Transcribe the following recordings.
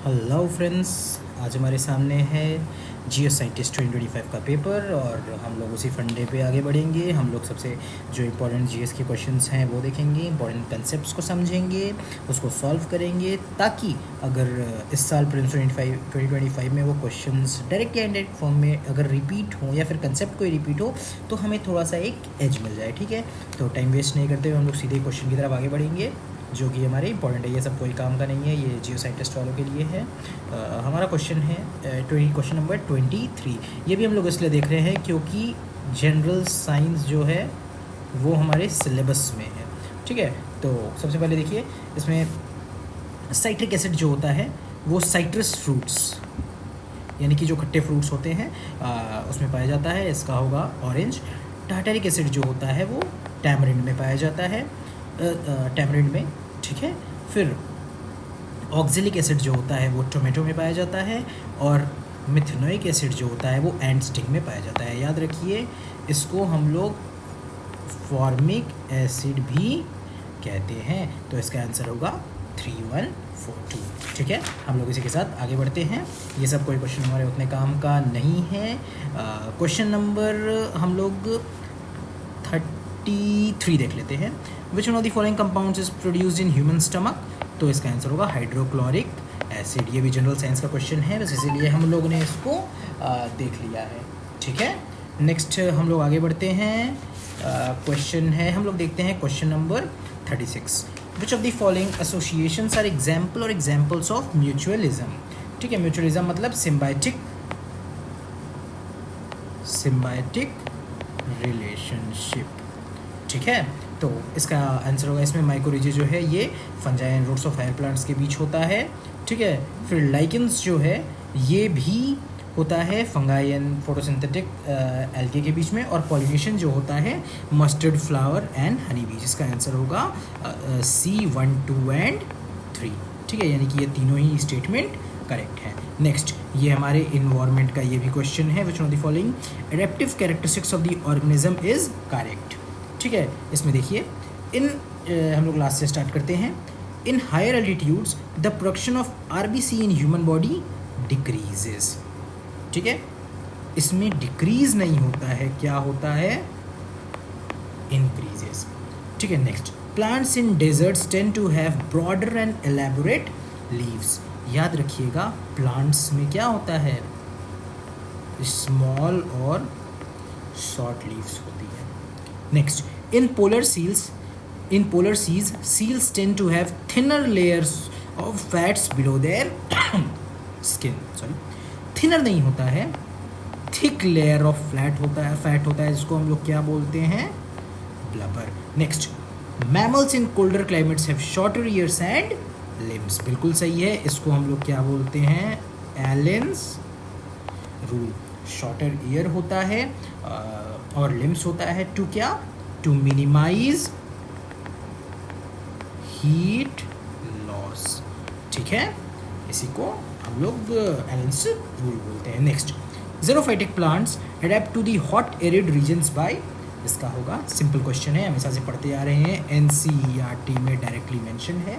Hello friends, आज हमारे सामने है जियो साइंटिस्ट 2025 का पेपर और हम लोग उसी फंडे पे आगे बढ़ेंगे। हम लोग सबसे जो इम्पोर्टेंट जीएस के क्वेश्चंस हैं वो देखेंगे, इम्पोर्टेंट कंसेप्ट्स को समझेंगे, उसको सॉल्व करेंगे, ताकि अगर इस साल प्रीलिम्स 2025 में वो क्वेश्चंस डायरेक्ट या इनडायरेक्ट फॉर्म में अगर रिपीट हो या फिर कंसेप्ट कोई रिपीट हो तो हमें थोड़ा सा एक एज मिल जाए। ठीक है, तो टाइम वेस्ट नहीं करते हुए हम लोग सीधे क्वेश्चन की तरफ आगे बढ़ेंगे जो कि हमारे इंपॉर्टेंट है। ये सब कोई काम का नहीं है, ये जियो साइंटिस्ट वालों के लिए है। हमारा क्वेश्चन है क्वेश्चन नंबर 23। ये भी हम लोग इसलिए देख रहे हैं क्योंकि जनरल साइंस जो है वो हमारे सिलेबस में है। ठीक है, तो सबसे पहले देखिए, इसमें साइट्रिक एसिड जो होता है वो साइट्रस फ्रूट्स यानी कि जो खट्टे फ्रूट्स होते हैं उसमें पाया जाता है। इसका होगा ऑरेंज। टार्टरिक एसिड जो होता है वो टैमरिंड में पाया जाता है, टैमरिंड में। ठीक है, फिर ऑक्जेलिक एसिड जो होता है वो टोमेटो में पाया जाता है और मिथेनोइक एसिड जो होता है वो एंड स्टिंग में पाया जाता है। याद रखिए, इसको हम लोग फॉर्मिक एसिड भी कहते हैं। तो इसका आंसर होगा 3142। ठीक है, हम लोग इसी के साथ आगे बढ़ते हैं। ये सब कोई क्वेश्चन हमारे उतने काम का नहीं है। क्वेश्चन नंबर हम लोग 33 देख लेते हैं। Which one of the following compounds is produced in human stomach? तो इसका आंसर होगा हाइड्रोक्लोरिक एसिड। ये भी जनरल साइंस का क्वेश्चन है, बस इसीलिए हम लोगों ने इसको देख लिया है। ठीक है, नेक्स्ट हम लोग आगे बढ़ते हैं। क्वेश्चन है, हम लोग देखते हैं question number 36। Which of the following associations are example और एग्जाम्पल्स ऑफ म्यूचुअलिज्म? ठीक है, म्यूचुअलिज्म मतलब सिम्बायोटिक रिलेशनशिप। ठीक है, तो इसका आंसर होगा, इसमें माइकोरिजी जो है ये fungi and roots of higher plants के बीच होता है। ठीक है, फिर लाइकेंस जो है ये भी होता है फंगाई एंड फोटोसिंथेटिक एल्गे के बीच में। और पॉलिनेशन जो होता है मस्टर्ड फ्लावर एंड हनी बीज। इसका आंसर होगा C1, 2 एंड 3। ठीक है, यानी कि ये तीनों ही स्टेटमेंट करेक्ट है। नेक्स्ट, ये हमारे इन्वायरमेंट का ये भी क्वेश्चन है। Which one of the following adaptive characteristics of the organism is correct? ठीक है, इसमें देखिए, इन हम लोग लास्ट से स्टार्ट करते हैं। In higher altitudes the production of RBC in human body decreases. ठीक है, इसमें डिक्रीज नहीं होता है, क्या होता है? इंक्रीजेस। ठीक है, next, plants in deserts tend to have broader and elaborate leaves. याद रखिएगा, प्लांट्स में क्या होता है? स्मॉल और शॉर्ट लीव्स होती है। Next, in polar seas seals tend to have thinner layers of fats below their skin. Thinner नहीं होता है, थिक लेयर ऑफ फैट होता है जिसको हम लोग क्या बोलते हैं? Blubber. Next, mammals in colder climates have shorter years and limbs. बिल्कुल सही है, इसको हम लोग क्या बोलते हैं? एलेंस रूल। शॉर्टर ईयर होता है और लिम्स होता है टू क्या? To minimise heat loss. ठीक है, इसी को हम लोग एलेंस रूल बोलते हैं। Next, xerophytic plants adapt to the hot arid regions by. इसका होगा, सिंपल क्वेश्चन है, हमेशा से pढ़ते आ रहे हैं, NCERT में डायरेक्टली मेंशन है।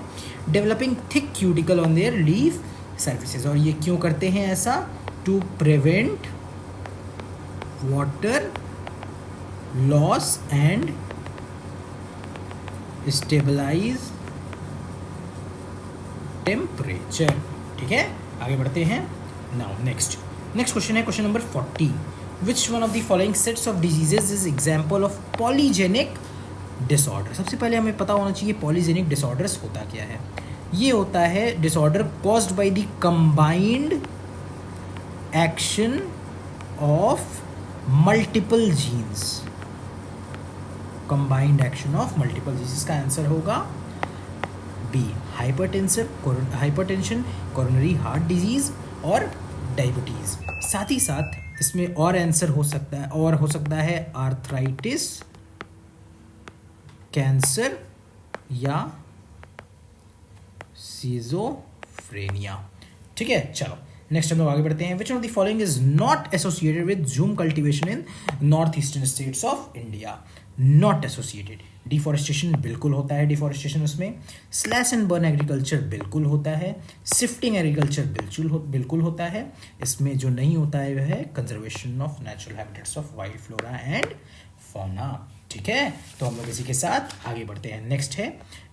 Developing thick cuticle on their leaf surfaces. और ये क्यों करते हैं ऐसा? To prevent water loss and stabilise temperature. ठीक है, आगे बढ़ते हैं। नाउ नेक्स्ट क्वेश्चन है, question number 40। Which one of the following sets of diseases is example of polygenic disorder? सबसे पहले हमें पता होना चाहिए पॉलीजेनिक डिसऑर्डर्स होता क्या है। ये होता है disorder caused by the combined action of multiple genes. Combined action of multiple genes. इसका आंसर होगा B, hypertension, coronary heart disease और डायबिटीज। साथ ही साथ इसमें और आंसर हो सकता है आर्थराइटिस, कैंसर या सीजोफ्रेनिया। ठीक है, चलो नेक्स्ट हम लोग आगे बढ़ते हैं। विच of the following is not associated with zoom cultivation in north eastern states of India? Not associated, deforestation बिल्कुल होता है, डिफॉरेस्टेशन उसमें। स्लैश एंड बर्न एग्रीकल्चर बिल्कुल होता है। शिफ्टिंग एग्रीकल्चर बिल्कुल होता है। इसमें जो नहीं होता है वह है conservation of natural habitats of wild flora and fauna. ठीक है, तो हम लोग इसी के साथ आगे बढ़ते हैं। नेक्स्ट है,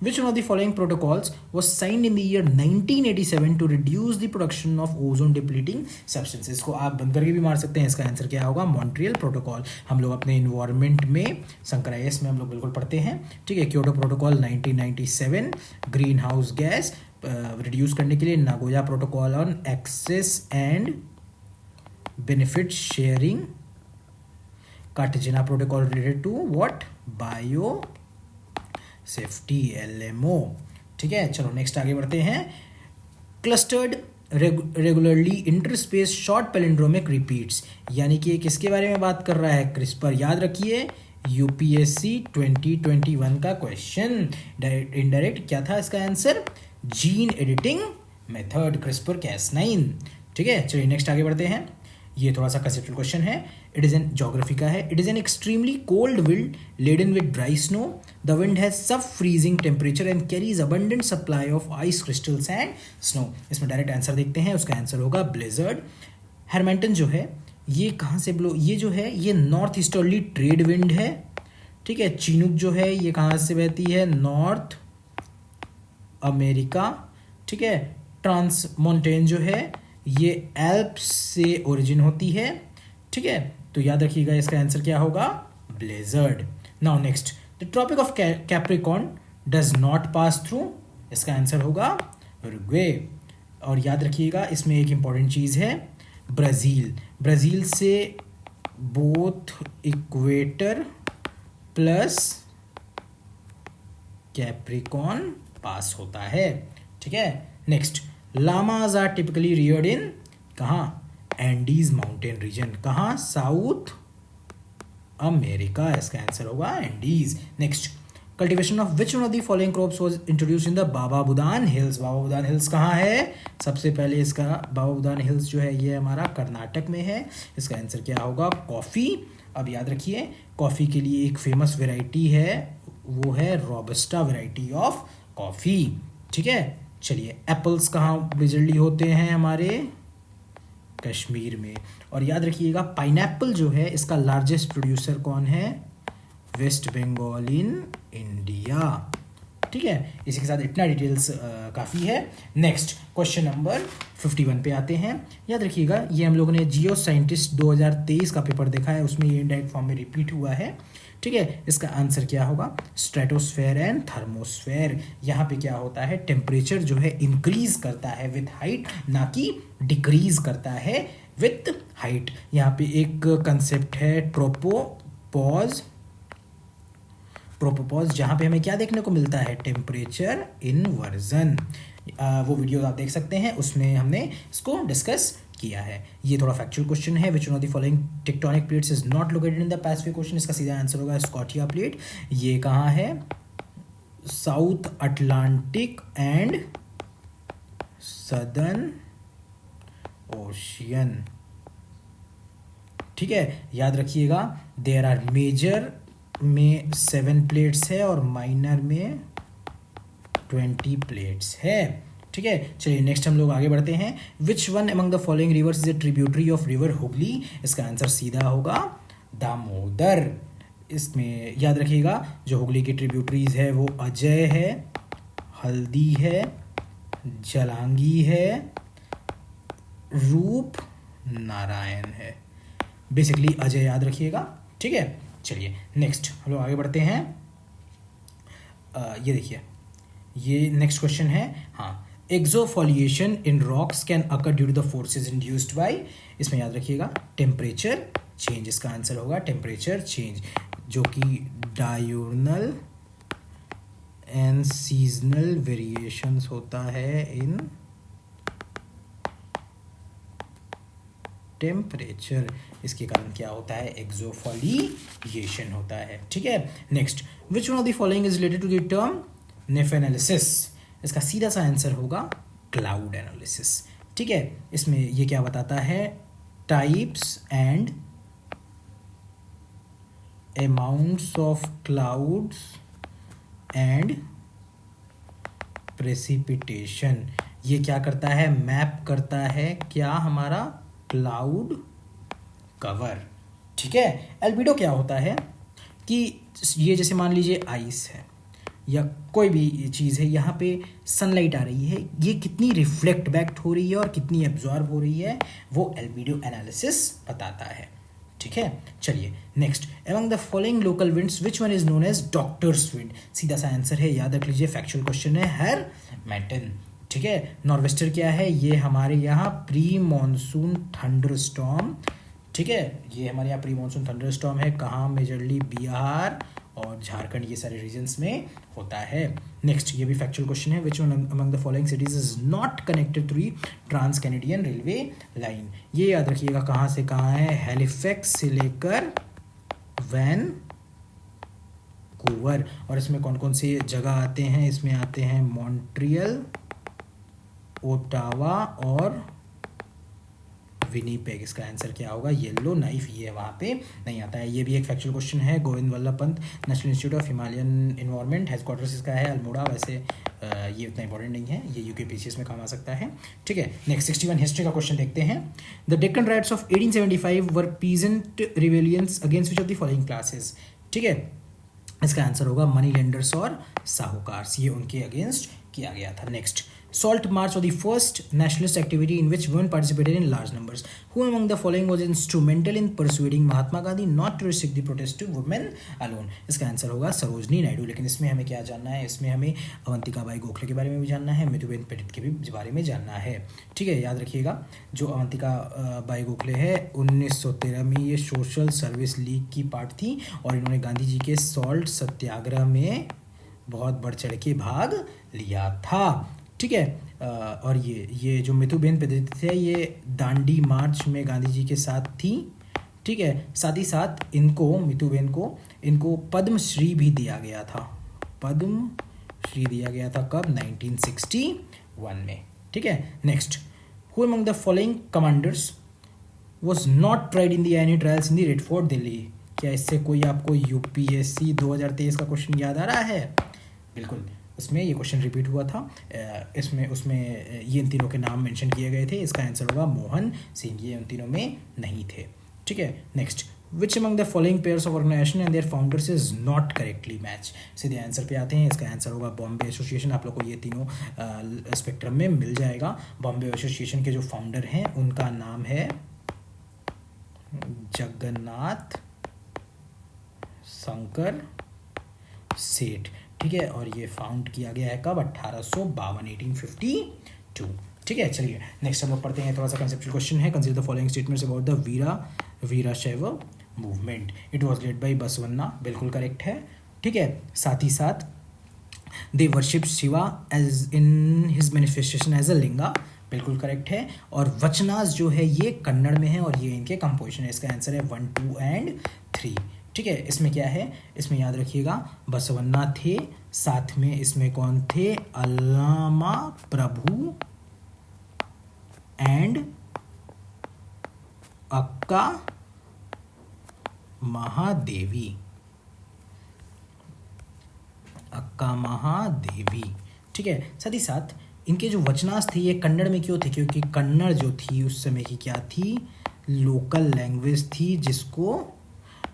which one of the following protocols was signed in the year 1987 to reduce the production of ozone depleting substances. को आप बंद करके भी मार सकते हैं, इसका आंसर क्या होगा? Montreal protocol. हम लोग अपने इन्वायरमेंट में संक्राइस में हम लोग बिल्कुल पढ़ते हैं। ठीक है, Kyoto protocol 1997, greenhouse gas reduce करने के लिए Nagoya protocol on access and benefit sharing, Cartagena protocol related to what? Biosafety, LMO। ठीक है, चलो नेक्स्ट आगे बढ़ते हैं। Clustered regularly interspaced short palindromic repeats, यानी कि किसके बारे में बात कर रहा है? क्रिस्पर। याद रखिए UPSC 2021 का क्वेश्चन। इनडायरेक्ट क्या था इसका answer? Gene editing method, CRISPR Cas9। ठीक है, चलिए नेक्स्ट आगे बढ़ते हैं। ये थोड़ा सा कंसेप्चुअल क्वेश्चन है। इट इज एन ज्योग्राफी का है। It is an extremely cold wind laden with dry snow. The wind has sub freezing temperature and carries abundant supply of ice crystals and snow. इसमें direct answer देखते हैं, उसका answer होगा ब्लेजर्ड। हैरमेंटन जो है ये कहाँ से ब्लो, ये जो है ये नॉर्थ ईस्टर्ली ट्रेड विंड है। ठीक है, चीनुक जो है ये कहाँ से बहती है? North America. ठीक है, ट्रांसमोंटेन जो है ये एल्प्स से ओरिजिन होती है। ठीक है, तो याद रखिएगा इसका आंसर क्या होगा? Blizzard. Now next, the tropic of Capricorn does not pass through, इसका आंसर होगा उरुग्वे। और याद रखिएगा इसमें एक इंपॉर्टेंट चीज़ है, ब्राज़ील। ब्राज़ील से both equator plus Capricorn pass होता है। ठीक है, next, llamas are typically reared in, कहाँ? Andes mountain region. कहाँ? साउथ अमेरिका, इसका आंसर होगा Andes. Next, cultivation of which one of the following crops was introduced in the Baba Budan hills. Baba Budan hills कहाँ है? सबसे पहले इसका बाबा बुदान हिल्स जो है ये हमारा कर्नाटक में है। इसका आंसर क्या होगा? कॉफ़ी। अब याद रखिए कॉफ़ी के लिए एक फेमस वेराइटी है, वो है रोबस्टा वेराइटी ऑफ कॉफ़ी। ठीक है, चलिए एप्पल्स कहाँ मेजरली होते हैं? हमारे कश्मीर में। और याद रखिएगा पाइनएप्पल जो है इसका लार्जेस्ट प्रोड्यूसर कौन है? West Bengal in India. ठीक है, इसी के साथ इतना डिटेल्स काफ़ी है। नेक्स्ट क्वेश्चन नंबर 51 पे आते हैं। याद रखिएगा ये हम लोगों ने जियो साइंटिस्ट 2023 का पेपर देखा है, उसमें ये इनडायरेक्ट फॉर्म में रिपीट हुआ है। ठीक है, इसका आंसर क्या होगा? Stratosphere and thermosphere. यहाँ पे क्या होता है? टेम्परेचर जो है इंक्रीज करता है विथ हाइट, ना कि डिक्रीज करता है विथ हाइट। यहाँ पे एक कंसेप्ट है ट्रोपोपॉज, जहाँ पे हमें क्या देखने को मिलता है? Temperature inversion. वो वीडियो आप देख सकते हैं, उसमें हमने इसको डिस्कस किया है। ये थोड़ा फैक्चुअल क्वेश्चन है। Which one of the following tectonic plates is not located in the Pacific ocean. इसका सीधा आंसर होगा स्कॉटिया प्लेट। ये कहाँ है? South Atlantic and southern ocean. ठीक है, याद रखिएगा देयर आर मेजर में 7 प्लेट्स है और माइनर में 20 प्लेट्स है। ठीक है, चलिए नेक्स्ट हम लोग आगे बढ़ते हैं। Which one among the following rivers is a tributary of river Hooghly. इसका आंसर सीधा होगा दामोदर। इसमें याद रखिएगा जो हुगली की ट्रिब्यूटरीज है वो अजय है, हल्दी है, जलांगी है, रूप नारायण है। बेसिकली अजय याद रखिएगा। ठीक है, चलिए नेक्स्ट हम लोग आगे बढ़ते हैं। ये देखिए ये नेक्स्ट क्वेश्चन है। हाँ, exfoliation in rocks can occur due to the forces induced by. इसमें याद रखिएगा टेम्परेचर चेंज। इसका आंसर होगा टेम्परेचर चेंज, जो कि डायurnal एंड सीजनल वेरिएशंस होता है इन टेम्परेचर। इसके कारण क्या होता है? एक्सोफोलिएशन होता है। ठीक है, next, which one of the following is related to the term nephanalysis. इसका सीधा सा आंसर होगा क्लाउड एनालिसिस। ठीक है, इसमें ये क्या बताता है? Types and amounts of clouds and precipitation. ये क्या करता है, मैप करता है क्या, हमारा क्लाउड कवर। ठीक है, एल्बिडो क्या होता है कि ये जैसे मान लीजिए आइस है या कोई भी चीज़ है, यहाँ पे सनलाइट आ रही है, ये कितनी रिफ्लेक्ट बैक हो रही है और कितनी एब्जॉर्ब हो रही है, वो एल्बिडो एनालिसिस बताता है। ठीक है, चलिए next, among the following local winds which one is known as doctor's wind. सीधा सा आंसर है, याद रख लीजिए, फैक्चुअल क्वेश्चन है, हैरमैटन। ठीक है, नॉर्वेस्टर क्या है, ये हमारे यहाँ प्री मॉनसून थंडरस्टॉर्म। ठीक है, ये हमारे यहाँ प्री मॉनसून थंडरस्टॉर्म है, कहाँ, मेजरली बिहार और झारखंड, ये सारे रीजन्स में होता है। नेक्स्ट, ये भी फैक्चुअल क्वेश्चन है, which one among the following cities is not connected through trans Canadian railway line. ये याद रखिएगा कहाँ से कहाँ है, हैलिफैक्स से लेकर वैनकूवर। और इसमें कौन कौन से जगह आते हैं, इसमें आते हैं मॉन्ट्रियल, ओटावा और विनीपेग। इसका आंसर क्या होगा, येलो नाइफ, ये वहाँ पे नहीं आता है। ये भी एक फैक्चुअल क्वेश्चन है। Govind Vallabh Pant national institute of Himalayan environment, headquarters इसका है अल्मोड़ा। वैसे ये उतना इंपॉर्टेंट नहीं है, ये यूकेपीसीएस में काम आ सकता है। ठीक है, नेक्स्ट 61 हिस्ट्री का क्वेश्चन देखते हैं। The Deccan rights of 1875 were peasant rebellions against which of the following classes. ठीक है, इसका आंसर होगा मनी लेंडर्स और साहूकार्स, ये उनके अगेंस्ट किया गया था। Next, Salt March was the first nationalist activity in which women participated in large numbers. Who among the following was instrumental in persuading Mahatma Gandhi not to restrict the protest to women alone? इसका answer होगा सरोजनी नायडू। लेकिन इसमें हमें क्या जानना है, इसमें हमें अवंतिका बाई गोखले के बारे में भी जानना है, मितुबेन पेटिट के भी बारे में जानना है। ठीक है, याद रखिएगा, जो अवंतिका बाई गोखले है 1913 में ये सोशल सर्विस लीग की पार्ट थी और इन्होंने गांधी जी के सॉल्ट सत्याग्रह में बहुत बढ़ चढ़ के भाग लिया था। ठीक है, और ये जो मितुबेन पेटिट थे, ये दांडी मार्च में गांधी जी के साथ थी। ठीक है, साथ ही साथ इनको, मितुबेन को, इनको पद्मश्री भी दिया गया था। पद्मश्री दिया गया था कब, 1961 में। ठीक है, next, who among the following commanders was not tried in the any trials in the red fort Delhi. क्या इससे कोई आपको यूपीएससी 2023 का क्वेश्चन याद आ रहा है? बिल्कुल, उसमें ये क्वेश्चन रिपीट हुआ था। उसमें ये इन तीनों के नाम मेंशन किए गए थे। इसका आंसर होगा मोहन सिंह, ये उन तीनों में नहीं थे। ठीक है, next, which among the following pairs of organisation and their founders is not correctly match. सीधे आंसर पे आते हैं, इसका आंसर होगा बॉम्बे एसोसिएशन। आप लोग को ये तीनों स्पेक्ट्रम में मिल जाएगा। बॉम्बे एसोसिएशन के जो फाउंडर हैं उनका नाम है जगन्नाथ शंकर सेठ। ठीक है, और ये फाउंड किया गया है कब, 1852, 1852। ठीक है, चलिए नेक्स्ट हम लोग पढ़ते हैं, थोड़ा सा कंसेप्चुअल क्वेश्चन है। Consider the following statements about the Virashaiva movement. It was led by Basavanna, बिल्कुल करेक्ट है। ठीक है, साथ ही साथ they worship Shiva as in his manifestation as a linga, बिल्कुल करेक्ट है। और वचनास जो है ये कन्नड़ में है और ये इनके कंपोजिशन है। इसका आंसर है 1, 2 एंड 3। ठीक है, इसमें क्या है, इसमें याद रखिएगा बसवन्ना थे, साथ में इसमें कौन थे, अल्लामा प्रभु एंड अक्का महादेवी। अक्का महादेवी। ठीक है, साथ ही साथ इनके जो वचनास थे ये कन्नड़ में क्यों थे, क्योंकि कन्नड़ जो थी उस समय की क्या थी, लोकल लैंग्वेज थी जिसको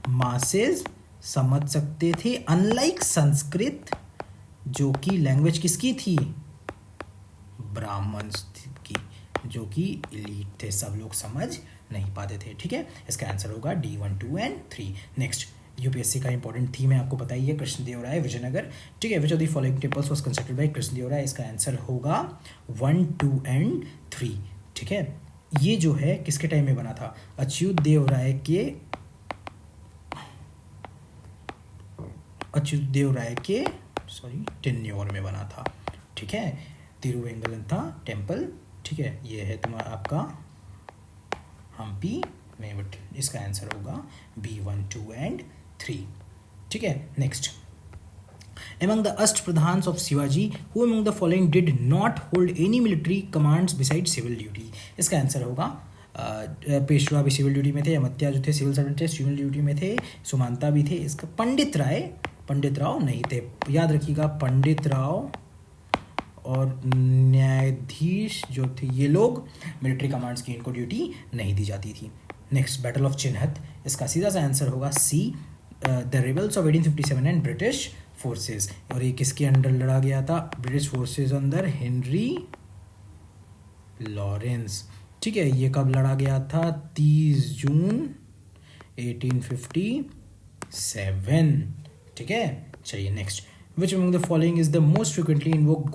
मासेस समझ सकते थे, अनलाइक संस्कृत जो कि लैंग्वेज किसकी थी, ब्राह्मण्स की, जो कि इलीट थे, सब लोग समझ नहीं पाते थे। ठीक है, इसका आंसर होगा D, 1, 2 एंड 3। नेक्स्ट, यूपीएससी का इंपॉर्टेंट थीम है, आपको बताइए, कृष्णदेवराय विजयनगर। ठीक है, which of the following temples was constructed by Krishnadevaraya. इसका आंसर होगा 1, 2 एंड 3। ठीक है, ये जो है किसके टाइम में बना था, अच्युत देव राय के टेन्योर में बना था। ठीक है, तिरुवेंगलंथा टेम्पल। ठीक है, ये है तुम्हारा आपका हम्पी में, बट इसका आंसर होगा B, 1, 2 एंड 3। ठीक है, next, among the अष्टप्रधान्स of Shivaji, who among the following did not hold any military commands besides civil duty। इसका आंसर होगा पेशवा भी सिविल ड्यूटी में थे, अमत्या जो थे सिविल सर्वेंट थे, सिविल ड्यूटी में थे, सुमानता भी थे। इसका पंडित राय पंडित राव नहीं थे। याद रखिएगा, पंडित राव और न्यायाधीश जो थे ये लोग मिलिट्री कमांड्स की इनको ड्यूटी नहीं दी जाती थी। नेक्स्ट, बैटल ऑफ चिन्हत, इसका सीधा सा आंसर होगा C, the rebels of 1857 and British forces. और ये किसके अंडर लड़ा गया था? ब्रिटिश फोर्सेस अंदर हेनरी लॉरेंस। ठीक है, ये कब लड़ा गया था? 30 जून 1857। ठीक है, चलिए next, which among the following is the most frequently invoked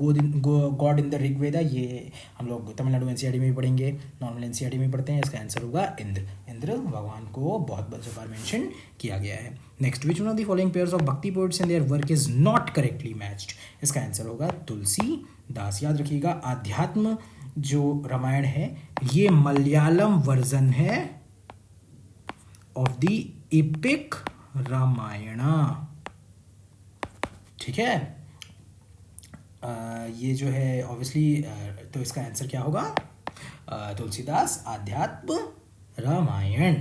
God in the Rigveda. ये हम लोग तमिलनाडु एनसीईआरटी में भी पढ़ेंगे, नॉर्मल एनसीईआरटी में पढ़ते हैं। इसका आंसर होगा इंद्र। इंद्र भगवान को बहुत बार मेंशन किया गया है। Next, which one of the following pairs of bhakti poets and their work is not correctly matched. इसका आंसर होगा तुलसी दास। याद रखिएगा, आध्यात्म जो रामायण है ये मलयालम वर्जन है ऑफ द एपिक रामायणा। ठीक है, ये जो है ऑब्वियसली, तो इसका आंसर क्या होगा? तुलसीदास आध्यात्म रामायण।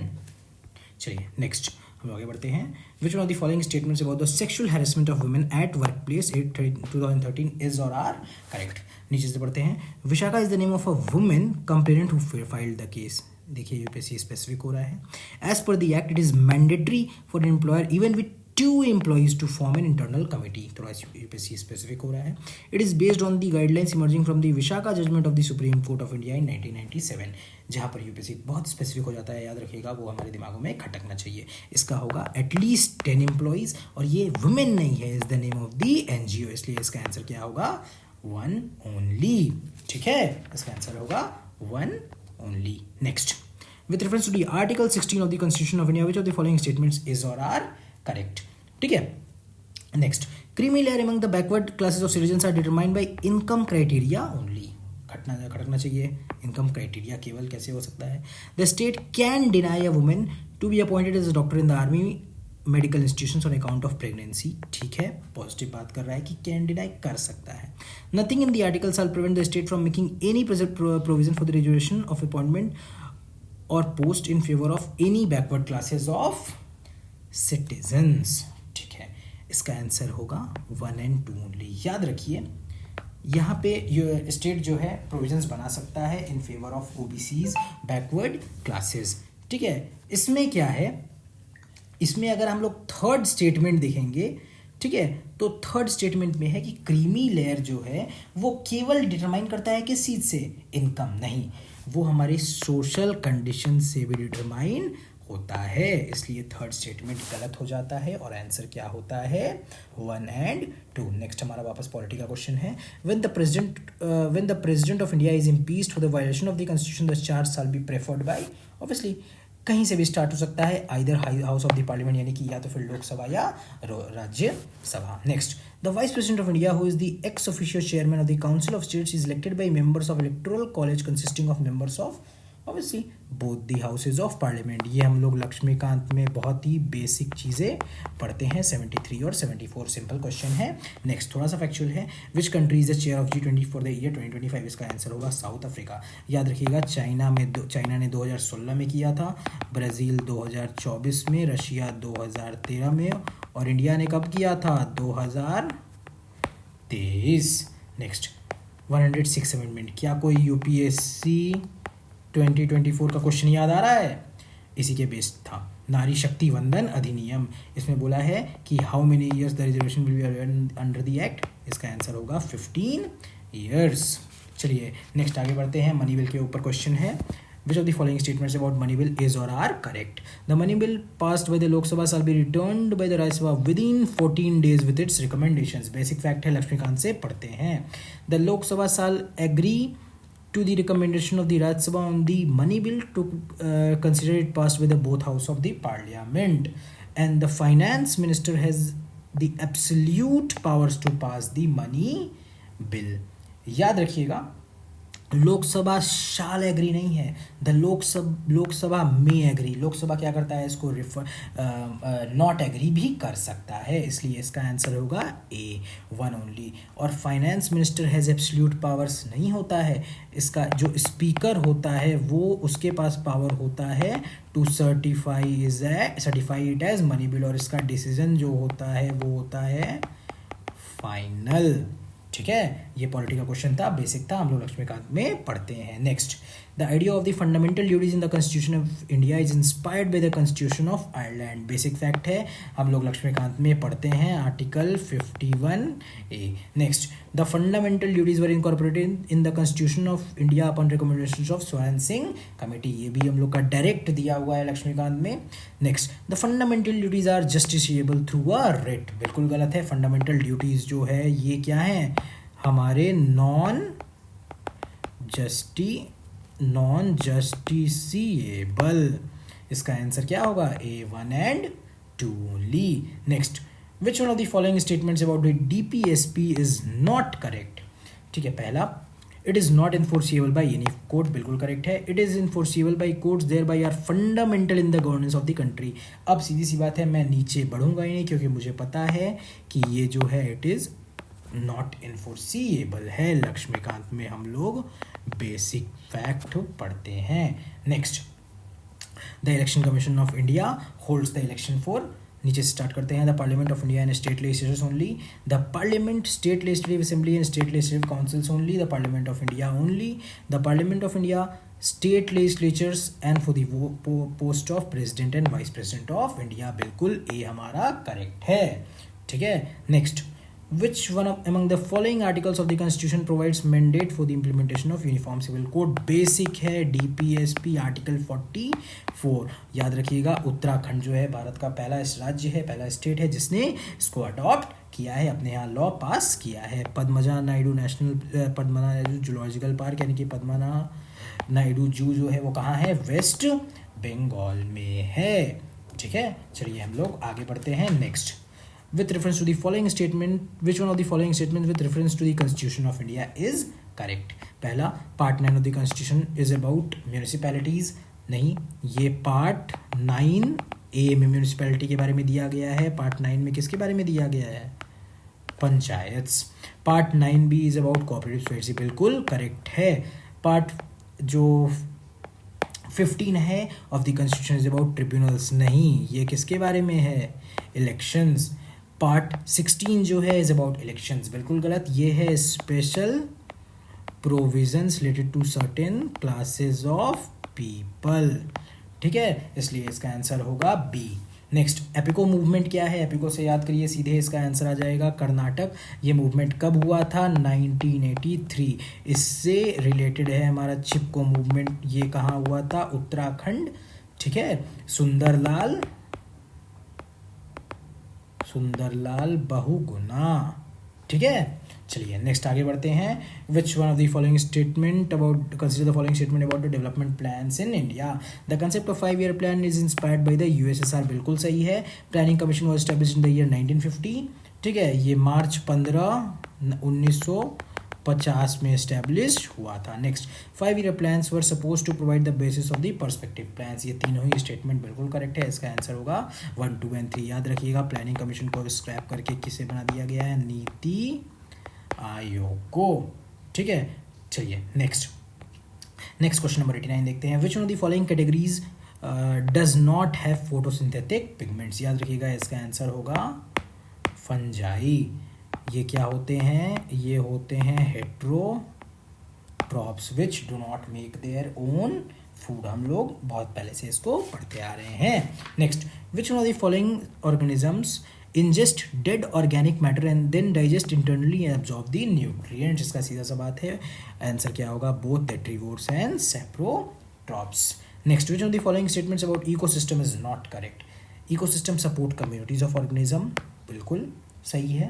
चलिए नेक्स्ट हम आगे बढ़ते हैं। Which one of the following statements about the sexual harassment of women at workplace 2013 is और आर करेक्ट। नीचे से पढ़ते हैं। Vishakha is the name of a women complainant who filed the case. देखिए यूपीएससी स्पेसिफिक हो रहा है। As per the act it is mandatory for employer even with 2 employees to form an internal committee। थोड़ा UPSC specific हो रहा है। It is based on the guidelines emerging from the Vishakha judgement of the supreme court of India in 1997। जहां पर UPSC बहुत specific हो जाता है, याद रखिएगा, वो हमारे दिमागों में खटकना चाहिए। इसका होगा एटलीस्ट 10 एम्प्लॉइज, और ये वुमेन नहीं है, is the name of the NGO, इसलिए इसका आंसर क्या होगा? 1 only। ठीक है, इसका आंसर होगा 1 only। Next, with reference to the article 16 of the constitution of India, which of the following statements is or are correct? ठीक है, next, creamy layer among the backward classes of citizens are determined by income criteria only। खटकना चाहिए, income criteria केवल कैसे हो सकता है? The state can deny a women to be appointed as a doctor in the army medical institutions on account of pregnancy. ठीक है, positive बात कर रहा है कि कैन डिनाई कर सकता है। Nothing in the article shall prevent the state from making any provision for the reservation of appointment or post in favour of any backward classes of citizens. ठीक है, इसका आंसर होगा 1 and 2 ओनली। याद रखिए, यहाँ पे स्टेट जो है प्रोविजंस बना सकता है इन favour of OBCs, backward classes. ठीक है, इसमें क्या है, इसमें अगर हम लोग थर्ड स्टेटमेंट देखेंगे, ठीक है, तो थर्ड स्टेटमेंट में है कि क्रीमी लेयर जो है वो केवल डिटरमाइन करता है किस चीज से? इनकम नहीं, वो हमारी सोशल कंडीशन से भी डिटरमाइन होता है। इसलिए थर्ड स्टेटमेंट गलत हो जाता है और आंसर क्या होता है? 1 and 2। नेक्स्ट हमारा वापस पॉलिटी का क्वेश्चन है। When the president of India is impeached for the violation of the constitution the charge shall be preferred bye, obviously कहीं से भी स्टार्ट हो सकता है, either house of the parliament यानी कि या तो फिर लोकसभा या Rajya Sabha. Next, the vice president of India who is the ex officio chairman of the council of states is elected by members of electoral college consisting of members of obviously both the houses of parliament. ये हम लोग लक्ष्मीकांत में बहुत ही basic चीज़ें पढ़ते हैं। 73 और 74 simple question है। नेक्स्ट थोड़ा सा फैक्चुअल है। Which country is the chair of G20 for the year 2025? इसका आंसर होगा साउथ अफ्रीका। याद रखिएगा, चाइना ने 2016 में किया था, ब्राज़ील 2024 में, रशिया 2013 में, और इंडिया ने कब किया था? 2023। Next, 106 amendment. क्या कोई यूपीएससी 2024 का क्वेश्चन याद आ रहा है? इसी के बेस्ड था। नारी शक्ति वंदन अधिनियम, इसमें बोला है कि how many years the reservation will be under the act? इसका आंसर होगा 15 ईयर्स। चलिए नेक्स्ट आगे बढ़ते हैं। मनी बिल के ऊपर क्वेश्चन है। Which of the following statements about money bill is और are correct? The money bill passed by the Lok Sabha shall be returned by the Rajya Sabha within 14 days with its recommendations. Basic fact है, लक्ष्मीकांत से पढ़ते हैं। The Lok Sabha shall agree to the recommendation of the Rajya Sabha on the money bill to consider it passed by the both house of the parliament, and the finance minister has the absolute powers to pass the money bill। याद रखिएगा, लोकसभा शाल agree नहीं है, the Lok Sabha में agree. Lok Sabha क्या करता है, इसको not agree भी कर सकता है, इसलिए इसका आंसर होगा ए, वन ओनली। और finance minister has absolute powers नहीं होता है, इसका जो स्पीकर होता है वो उसके पास पावर होता है to certify it as money bill, और इसका डिसीजन जो होता है वो होता है फाइनल। ठीक है, ये पॉलिटिकल क्वेश्चन था, बेसिक था, हम लोग लक्ष्मीकांत में पढ़ते हैं। Next, the idea of the fundamental duties in the constitution of India is inspired by the constitution of Ireland. Basic fact है, हम लोग लक्ष्मीकांत में पढ़ते हैं, article 51A। Next, the fundamental duties were incorporated in the constitution of India upon recommendation of स्वर्ण Singh committee. ये भी हम लोग का डायरेक्ट दिया हुआ है लक्ष्मीकांत में। Next, the fundamental duties are justiciable through a writ. बिल्कुल गलत है, फंडामेंटल ड्यूटीज जो है ये क्या है, हमारे नॉन जस्टिसेबल। इसका आंसर क्या होगा, A1 and 2 only. Next, which one of the following statements about the DPSP is not correct. ठीक है, पहला, it is not enforceable by any court, बिल्कुल करेक्ट है। It is enforceable by courts thereby are fundamental in the governance of the country. अब सीधी सी बात है, मैं नीचे बढ़ूंगा ही नहीं, क्योंकि मुझे पता है कि ये जो है इट इज़ नॉट इन्फोर्सिएबल है। लक्ष्मीकांत में हम लोग बेसिक फैक्ट पढ़ते हैं। Next, the election commission of India holds the election for, नीचे से स्टार्ट करते हैं, the parliament of India and state legislatures only, the parliament, state legislative assembly and state legislative councils only, the parliament of India only, the parliament of India, state legislatures and for the post of president and vice president of India. बिल्कुल ए हमारा correct है। ठीक है, next, which one among the following articles of the constitution provides mandate for the implementation of uniform civil code। Basic है, DPSP article 44। याद रखिएगा, उत्तराखंड जो है भारत का पहला राज्य है, पहला स्टेट है जिसने इसको अडॉप्ट किया है, अपने यहाँ लॉ पास किया है। पद्मजा नायडू नायडू जूलॉजिकल पार्क यानी कि पद्मना नायडू जू जो है वो कहाँ है, वेस्ट बंगाल में है। ठीक है, चलिए हम लोग आगे बढ़ते हैं। Next, with reference to the following statement, which one of the following statements with reference to the Constitution of India is correct। पहला, part 9 of the Constitution is about municipalities। नहीं, ये पार्ट 9A में municipality के बारे में दिया गया है, पार्ट 9 में किसके बारे में दिया गया है, panchayat. Part 9B is about cooperative society, बिल्कुल करेक्ट है। पार्ट जो 15 है of the constitution is about tribunals, नहीं, ये किसके बारे में है, इलेक्शंस। पार्ट 16 जो है इज अबाउट इलेक्शंस, बिल्कुल गलत, ये है special provisions related to certain classes of people. ठीक है, इसलिए इसका आंसर होगा बी। नेक्स्ट, एपिको मूवमेंट क्या है, एपिको से याद करिए, सीधे इसका आंसर आ जाएगा कर्नाटक। ये मूवमेंट कब हुआ था, 1983। इससे रिलेटेड है हमारा चिपको मूवमेंट, ये कहाँ हुआ था, उत्तराखंड। ठीक है, सुंदरलाल बहुगुणा। ठीक है, चलिए नेक्स्ट आगे बढ़ते हैं। Which one of the following statement about, consider the following statement about the development plans in India. The concept of 5-year plan is inspired by the USSR, बिल्कुल सही है। Planning commission was established in the year 1950। ठीक है, ये मार्च 15 1950 में establish हुआ था। Next, 5-year plans were suppose to provide the basis of the perspective plans. ये तीनों ही स्टेटमेंट बिल्कुल करेक्ट है, इसका आंसर होगा 1, 2 and 3। याद रखिएगा, प्लानिंग कमीशन को स्क्रैप करके किसे बना दिया गया है, नीति आयोग को। ठीक है, चलिए नेक्स्ट क्वेश्चन नंबर 89 देखते हैं। Which one of the following categories does not have photosynthetic pigments. याद रखिएगा, इसका आंसर होगा फंजाई। ये क्या होते हैं, ये होते हैं heterotrophs which do not make their own food. हम लोग बहुत पहले से इसको पढ़ते आ रहे हैं। Next, which one of the following organisms ingest dead organic matter and then digest internally and absorb the nutrients। इसका सीधा सा बात है, आंसर क्या होगा, both detrivores and saprotrophs। Next, which of the following statements about ecosystem is not correct। ecosystem support communities of organism, बिल्कुल सही है।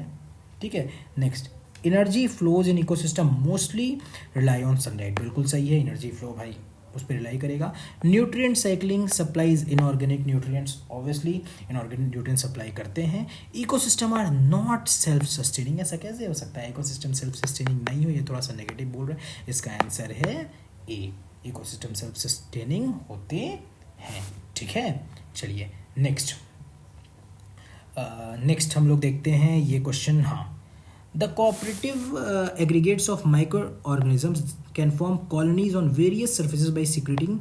ठीक है, next, energy flows in ecosystem mostly rely on sunlight, बिल्कुल सही है, energy flow भाई उस पर रिलाई करेगा। Nutrient cycling supplies inorganic nutrients, obviously inorganic nutrient supply करते हैं। Ecosystem are not self sustaining, ऐसा कैसे हो सकता है इकोसिस्टम सेल्फ सस्टेनिंग नहीं हो, ये थोड़ा सा नेगेटिव बोल रहा है। इसका आंसर है ए, इकोसिस्टम सेल्फ सस्टेनिंग होते हैं। ठीक है, चलिए नेक्स्ट हम लोग देखते हैं ये क्वेश्चन। हाँ, the cooperative aggregates of microorganisms can form colonies on various surfaces by secreting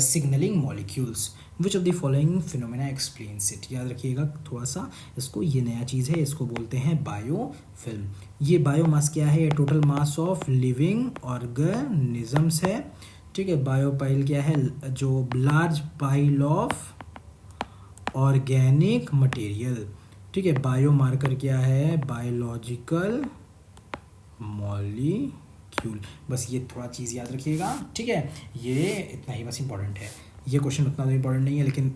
signalling molecules, which of the following phenomena explains it. याद रखिएगा थोड़ा सा इसको, ये नया चीज़ है, इसको बोलते हैं बायोफिल्म। ये बायोमास क्या है, ये total mass of living organisms है। ठीक है, बायोपाइल क्या है, जो large pile of organic material. ठीक है, बायोमार्कर क्या है, बायोलॉजिकल मॉलिक्यूल। बस ये थोड़ा चीज़ याद रखिएगा। ठीक है, ये इतना ही बस इंपॉर्टेंट है। ये क्वेश्चन उतना तो इंपॉर्टेंट नहीं है, लेकिन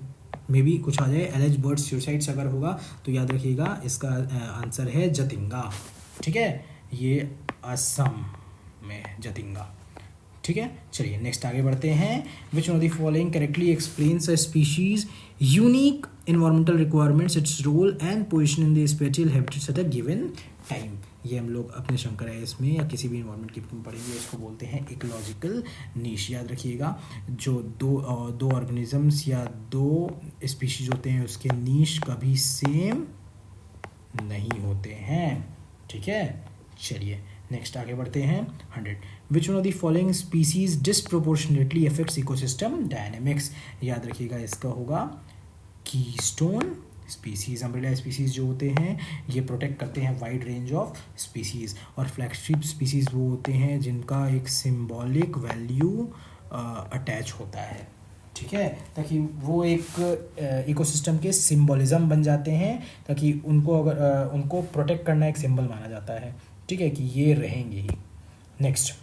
मे बी कुछ आ जाए। एलएच बर्ड सुसाइड्स अगर होगा तो याद रखिएगा इसका आंसर है जतिंगा। ठीक है, ये असम में जतिंगा। ठीक है, चलिए नेक्स्ट आगे बढ़ते हैं। Which one of the following correctly explains a species unique environmental requirements, its role and position in the spatial habitats at a given time. ये हम लोग अपने शंकर आईएएस में या किसी भी इन्वायरमेंट की पढ़ेंगे, इसको बोलते हैं इकोलॉजिकल नीश। याद रखिएगा, जो दो ऑर्गेनिजम्स या दो स्पीशीज होते हैं उसके नीश कभी सेम नहीं होते हैं। ठीक है, चलिए नेक्स्ट आगे बढ़ते हैं। 100 विच one of the following species disproportionately affects ecosystem dynamics. याद रखिएगा इसका होगा कीस्टोन स्पीसीज। अम्ब्रेला स्पीसीज जो होते हैं ये प्रोटेक्ट करते हैं वाइड रेंज ऑफ स्पीसीज, और फ्लैगशिप स्पीसीज वो होते हैं जिनका एक सिंबॉलिक वैल्यू अटैच होता है। ठीक है, ताकि वो एक इकोसिस्टम के सिंबॉलिज्म बन जाते हैं, ताकि उनको अगर उनको प्रोटेक्ट करना एक सिंबल माना जाता है। ठीक है, कि ये रहेंगे ही। Next,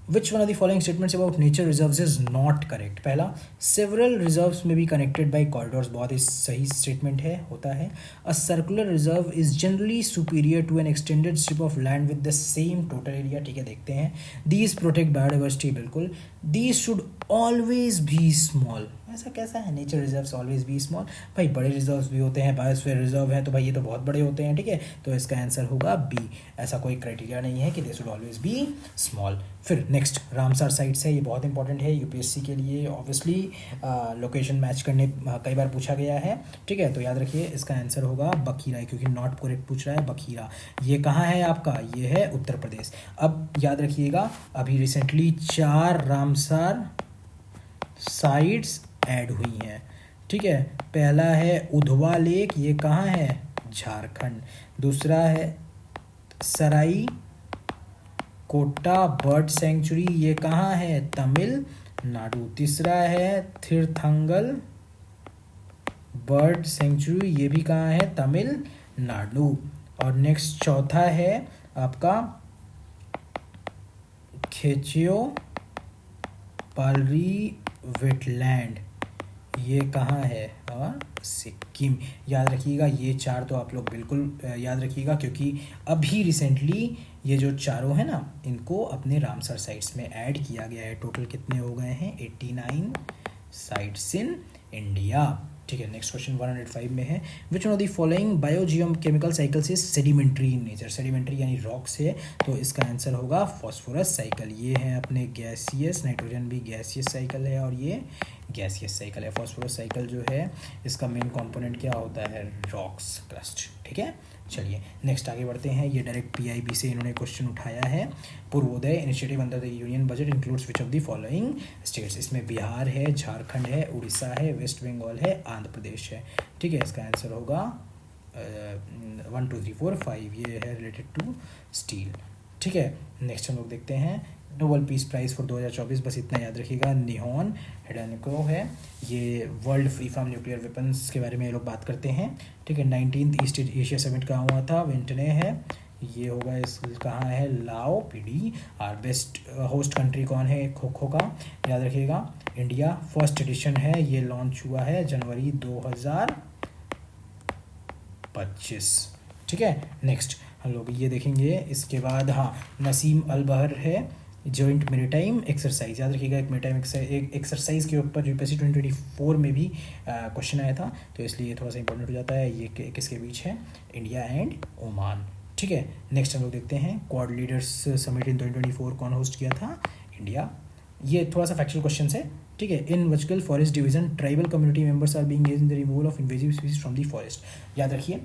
which one of the following statements about nature reserves is not correct. पहला, several reserves may be connected by corridors, बहुत ही सही स्टेटमेंट है, होता है। A circular reserve is generally superior to an extended strip of land with the same total area. ठीक है, देखते हैं। दीज प्रोटेक्ट बायोडाइवर्सिटी, बिल्कुल। These should always be small, ऐसा कैसा है, nature reserves always be small. भाई बड़े रिजर्व्स भी होते हैं, बायोस्फीयर रिजर्व है तो भाई ये तो बहुत बड़े होते हैं। ठीक है, तो इसका आंसर होगा बी। ऐसा कोई क्राइटेरिया नहीं है कि they should always be small. फिर नेक्स्ट, रामसर साइट्स है, ये बहुत इंपॉर्टेंट है यूपीएससी के लिए। ऑब्वियसली लोकेशन मैच करने कई बार पूछा गया है। ठीक है, तो याद रखिए इसका आंसर होगा बखीरा, क्योंकि नॉट करेक्ट पूछ रहा है। बखीरा ये कहाँ है आपका, ये है उत्तर प्रदेश। अब याद रखिएगा अभी रिसेंटली 4 रामसर साइट्स ऐड हुई हैं। ठीक है, पहला है उधवा लेक, ये कहाँ है, झारखंड। दूसरा है सराई कोटा बर्ड सेंचुरी, ये कहाँ है, तमिलनाडु। तीसरा है तीर्थंगल बर्ड सेंचुरी, ये भी कहाँ है, तमिलनाडु। और नेक्स्ट चौथा है आपका खेचियो पालरी वेटलैंड, ये कहाँ है, सिक्किम। याद रखिएगा ये 4 तो आप लोग बिल्कुल याद रखिएगा, क्योंकि अभी रिसेंटली ये जो चारों हैं ना, इनको अपने रामसर साइट्स में ऐड किया गया है। टोटल कितने हो गए हैं, 89 साइट्स इन इंडिया। ठीक है, नेक्स्ट क्वेश्चन 105 में है। Which one of the following biogeochemical cycles is sedimentary in nature. Sedimentary यानी रॉक्स है, तो इसका आंसर होगा फॉस्फोरस साइकिल। ये है अपने गैसियस, नाइट्रोजन भी गैसियस साइकिल है और ये गैसियस साइकिल है। फॉस्फोरस साइकिल जो है इसका मेन कंपोनेंट क्या होता है, रॉक्स क्रस्ट। ठीक है, चलिए नेक्स्ट आगे बढ़ते हैं। ये डायरेक्ट पीआईबी से इन्होंने क्वेश्चन उठाया है। Purvodaya initiative under the union budget includes which of the following states. इसमें बिहार है, झारखंड है, उड़ीसा है, वेस्ट बंगाल है, आंध्र प्रदेश है। ठीक है, इसका आंसर होगा 1 2 3 4 5, ये है रिलेटेड टू स्टील। ठीक है, नेक्स्ट हम लोग देखते हैं नोबेल पीस प्राइज़ फॉर 2024, बस इतना याद रखिएगा, निहॉन हिडेनको है। ये world free from nuclear weapons के बारे में ये लोग बात करते हैं। ठीक है, 19th ईस्ट एशिया समिट कहाँ हुआ था, वेंटने है। ये होगा इस कहाँ है, लाओ पीडी। और बेस्ट होस्ट कंट्री कौन है खो खो का, याद रखिएगा इंडिया। फर्स्ट एडिशन है, ये लॉन्च हुआ है जनवरी 2025। ठीक है, नेक्स्ट हम लोग ये देखेंगे। इसके बाद हाँ, नसीम अल बहर है, जॉइंट मेरीटाइम एक्सरसाइज, याद रखिएगा एक मेरीटाइम एक्सरसाइज के ऊपर यूपीएससी 2024 में भी क्वेश्चन आया था, तो इसलिए थोड़ा सा इंपॉर्टेंट हो जाता है। ये किसके बीच है? इंडिया एंड ओमान, ठीक है। नेक्स्ट हम लोग देखते हैं क्वाड लीडर्स समिट इन 2024 कौन होस्ट किया था? इंडिया। ये थोड़ा सा फैक्चुअल क्वेश्चन है, ठीक है। In virtual forest division tribal community members are being engaged in the removal of invasive species from the forest. याद रखिए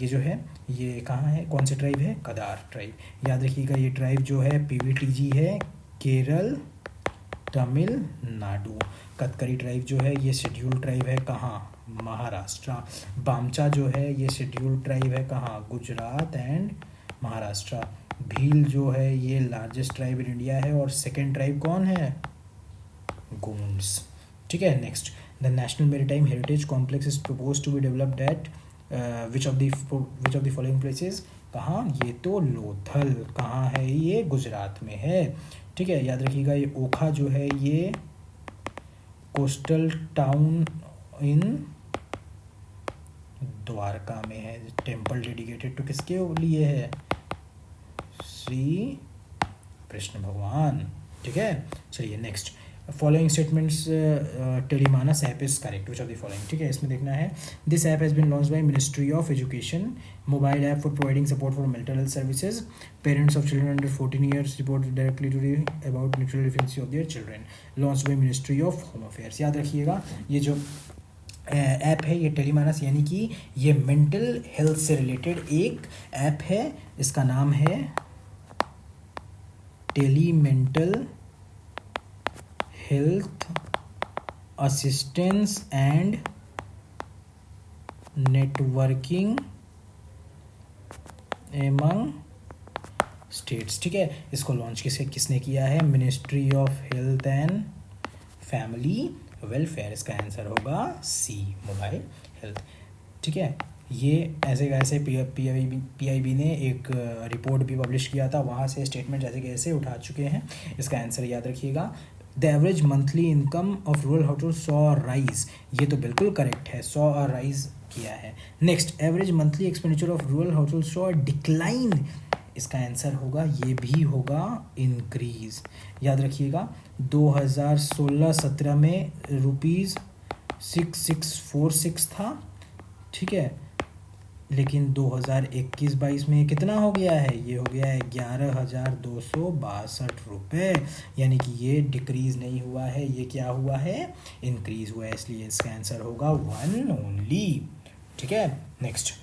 ये जो है ये कहाँ है, कौन से ट्राइब है? कदार ट्राइब। याद रखिएगा ये ट्राइब जो है पीवीटीजी है, केरल तमिलनाडु। कतकरी ट्राइब जो है ये शेड्यूल ट्राइब है, कहाँ? महाराष्ट्र। बामचा जो है ये शेड्यूल ट्राइब है, कहाँ? गुजरात एंड महाराष्ट्र। भील जो है ये लार्जेस्ट ट्राइब इन इंडिया है, और सेकेंड ट्राइब कौन है? गूंस, ठीक है। Next, the national maritime heritage complex is propose to be developed at which of the following places? कहाँ? ये तो लोथल। कहाँ है ये? गुजरात में है, ठीक है। याद रखिएगा ये ओखा जो है ये कोस्टल टाउन इन द्वारका में है। टेम्पल डेडिकेटेड टू किसके लिए है? श्री कृष्ण भगवान, ठीक है। चलिए next, following statements Tele MANAS app is correct, which of the following, ठीक है। इसमें देखना है this app has been launched by ministry of education, mobile app for providing support for mental health services, parents of children under 14 years report directly to the about neutral deficiency of their children, launched by ministry of home affairs. याद रखिएगा ये जो app है ये टेलीमानस, यानी कि ये mental health से रिलेटेड एक ऐप है। इसका नाम है tele mental health assistance and networking among states, ठीक है। इसको लॉन्च किसने किया है? Ministry of health and family welfare. इसका आंसर होगा सी, मोबाइल हेल्थ, ठीक है। ये ऐसे पीआईबी ने एक रिपोर्ट भी पब्लिश किया था, वहाँ से स्टेटमेंट ऐसे कैसे उठा चुके हैं। इसका आंसर याद रखिएगा, the average monthly income of rural house saw rise, ये तो बिल्कुल करेक्ट है, सॉ राइज किया है। Next, average monthly expenditure of rural house saw decline, इसका आंसर होगा ये भी होगा इंक्रीज। याद रखिएगा 2016-17 में ₹6646 था, ठीक है, लेकिन 2021-22 में कितना हो गया है? ये हो गया है 11,262 रुपये, यानी कि ये डिक्रीज नहीं हुआ है, ये क्या हुआ है? इंक्रीज हुआ है, इसलिए इसका आंसर होगा 1 ओनली, ठीक है। Next,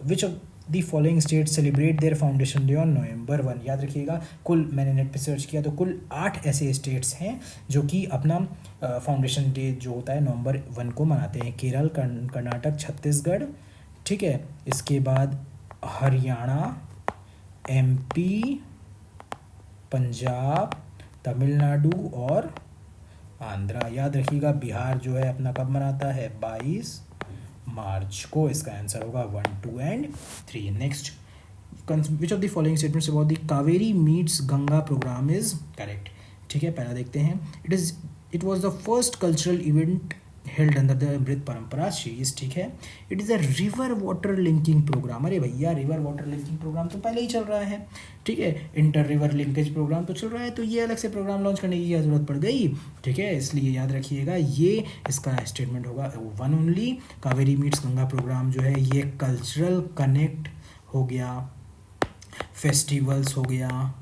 which of the following state celebrate their foundation day on November 1। याद रखिएगा कुल, मैंने नेट पे सर्च किया तो कुल 8 ऐसे स्टेट्स हैं जो कि अपना फाउंडेशन डे जो होता है November 1 को मनाते हैं। केरल, कर्नाटक, छत्तीसगढ़, ठीक है। इसके बाद हरियाणा, एमपी, पंजाब, तमिलनाडु और आंध्रा। याद रखिएगा बिहार जो है अपना कब मनाता है? 22 मार्च को। इसका आंसर होगा 1, 2 and 3। Next, which of the following statements about the Kaveri meets Ganga programme is correct, ठीक है। पहला देखते हैं, it was the first cultural event held under the Amrit Parampara series, ठीक है। It is a river water linking programme, अरे भैया रिवर वाटर लिंकिंग प्रोग्राम तो पहले ही चल रहा है, ठीक है। इंटर रिवर लिंकेज प्रोग्राम तो चल रहा है, तो ये अलग से प्रोग्राम लॉन्च करने की क्या जरूरत पड़ गई, ठीक है। इसलिए याद रखिएगा ये इसका स्टेटमेंट होगा 1 only. Kaveri meets Ganga programme जो है ये कल्चरल कनेक्ट हो गया, फेस्टिवल्स हो गया,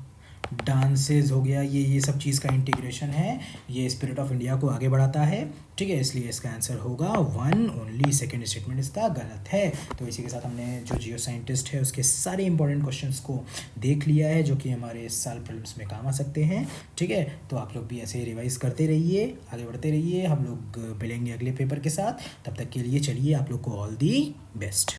डांसेस हो गया, ये सब चीज़ का इंटीग्रेशन है, ये स्पिरिट ऑफ इंडिया को आगे बढ़ाता है, ठीक है। इसलिए इसका आंसर होगा 1 ओनली। सेकेंड स्टेटमेंट इसका गलत है। तो इसी के साथ हमने जो जियो साइंटिस्ट है उसके सारे इंपॉर्टेंट क्वेश्चंस को देख लिया है जो कि हमारे इस साल प्रीलिम्स में काम आ सकते हैं, ठीक है। तो आप लोग भी ऐसे रिवाइज करते रहिए, आगे बढ़ते रहिए, हम लोग मिलेंगे अगले पेपर के साथ। तब तक के लिए चलिए आप लोग को ऑल दी बेस्ट।